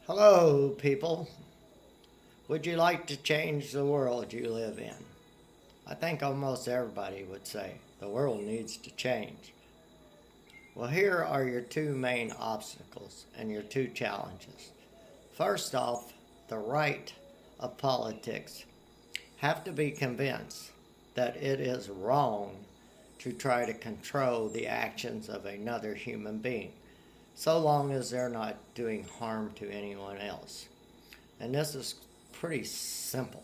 Hello, people. Would you like to change the world you live in? I think almost everybody would say the world needs to change. Well, here are your two main obstacles and your two challenges. First off, the right of politics have to be convinced that it is wrong to try to control the actions of another human being, so long as they're not doing harm to anyone else. And this is pretty simple.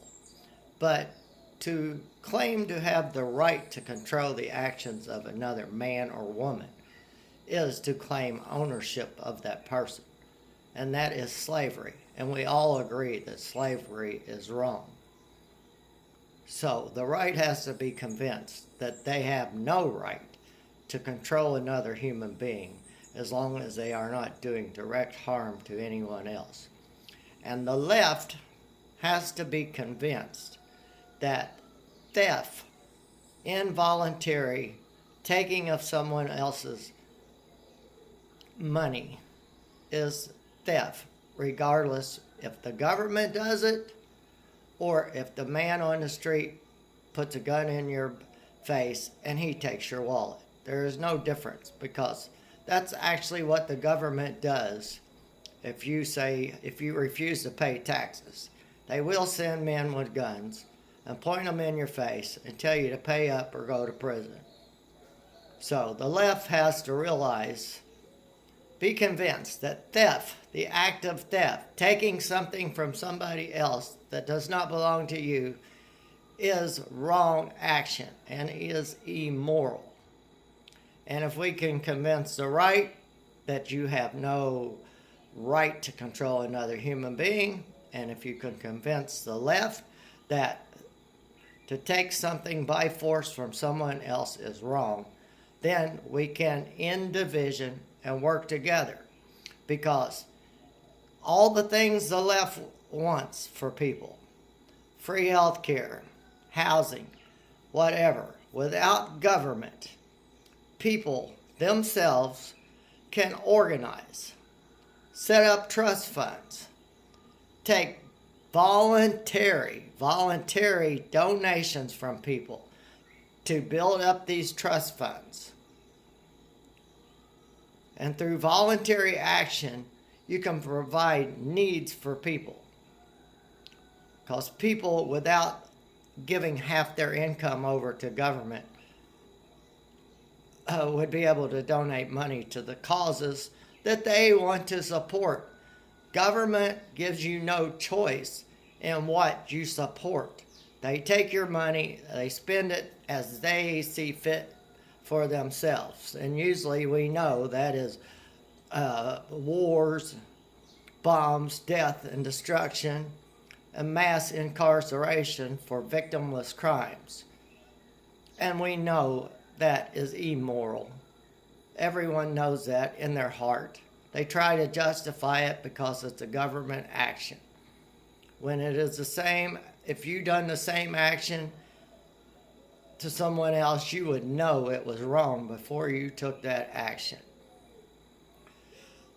But to claim to have the right to control the actions of another man or woman is to claim ownership of that person. And that is slavery. And we all agree that slavery is wrong. So the right has to be convinced that they have no right to control another human being as long as they are not doing direct harm to anyone else. And the left has to be convinced that theft, involuntary taking of someone else's money, is theft, regardless if the government does it or if the man on the street puts a gun in your face and he takes your wallet. There is no difference because that's actually what the government does. If you refuse to pay taxes, they will send men with guns and point them in your face and tell you to pay up or go to prison. So the left has to realize, be convinced that theft, the act of theft, taking something from somebody else that does not belong to you, is wrong action and is immoral. And if we can convince the right that you have no right to control another human being, and if you can convince the left that to take something by force from someone else is wrong, then we can end division and work together. Because all the things the left wants for people, free health care, housing, whatever, without government, people themselves can organize, set up trust funds, take voluntary donations from people to build up these trust funds. And through voluntary action, you can provide needs for people. Because people, without giving half their income over to government, would be able to donate money to the causes that they want to support. Government gives you no choice in what you support. They take your money, they spend it as they see fit for themselves. And usually we know that is wars, bombs, death and destruction, and mass incarceration for victimless crimes. And we know that is immoral. Everyone knows that in their heart. They try to justify it because it's a government action. When it is the same, if you done the same action to someone else, you would know it was wrong before you took that action.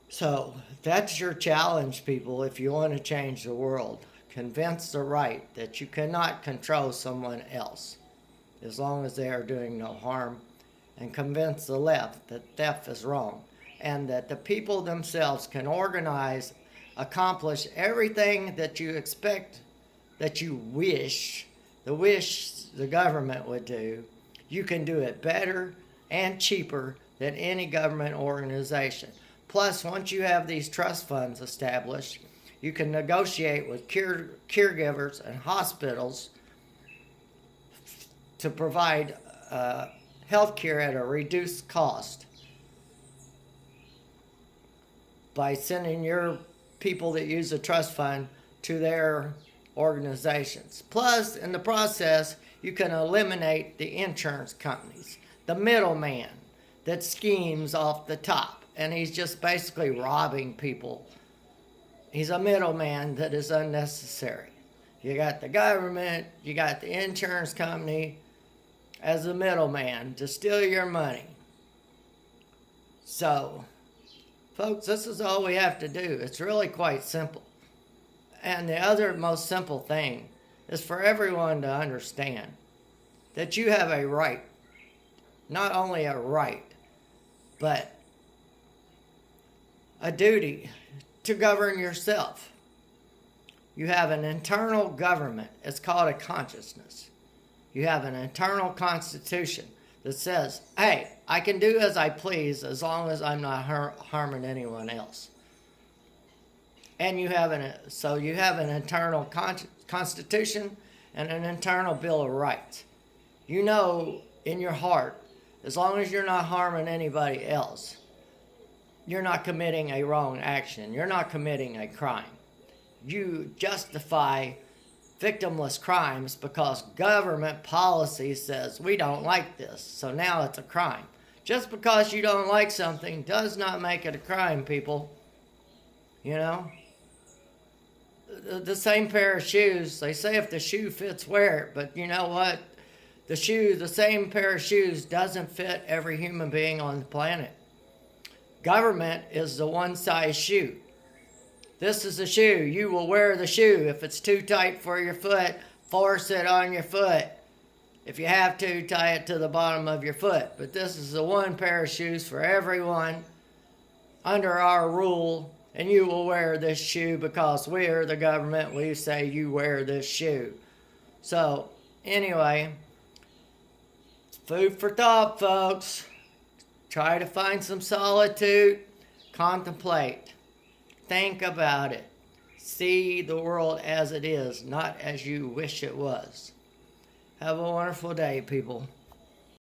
So that's your challenge, people, if you want to change the world. Convince the right that you cannot control someone else as long as they are doing no harm, and convince the left that theft is wrong and that the people themselves can organize, accomplish everything that you expect, that you wish the government would do. You can do it better and cheaper than any government organization. Plus, once you have these trust funds established, you can negotiate with caregivers and hospitals to provide health care at a reduced cost by sending your people that use the trust fund to their organizations. Plus, in the process, you can eliminate the insurance companies, the middleman that schemes off the top, and he's just basically robbing people. He's a middleman that is unnecessary. You got the government, you got the insurance company as a middleman to steal your money. So Folks, this is all we have to do. It's really quite simple. And the other most simple thing is for everyone to understand that you have a right, not only a right, but a duty to govern yourself. You have an internal government. It's called a consciousness. You have an internal constitution that says, hey, I can do as I please as long as I'm not harming anyone else. And you have an internal constitution and an internal Bill of Rights. You know in your heart, as long as you're not harming anybody else, you're not committing a wrong action. You're not committing a crime. You justify victimless crimes because government policy says we don't like this, so now it's a crime. Just because you don't like something does not make it a crime, people. You know? The same pair of shoes, they say if the shoe fits, wear it, but you know what? The same pair of shoes doesn't fit every human being on the planet. Government is the one-size shoe. This is a shoe. You will wear the shoe. If it's too tight for your foot, force it on your foot. If you have to, tie it to the bottom of your foot. But this is the one pair of shoes for everyone under our rule. And you will wear this shoe because we are the government. We say you wear this shoe. So, anyway, food for thought, folks. Try to find some solitude. Contemplate. Think about it. See the world as it is, not as you wish it was. Have a wonderful day, people.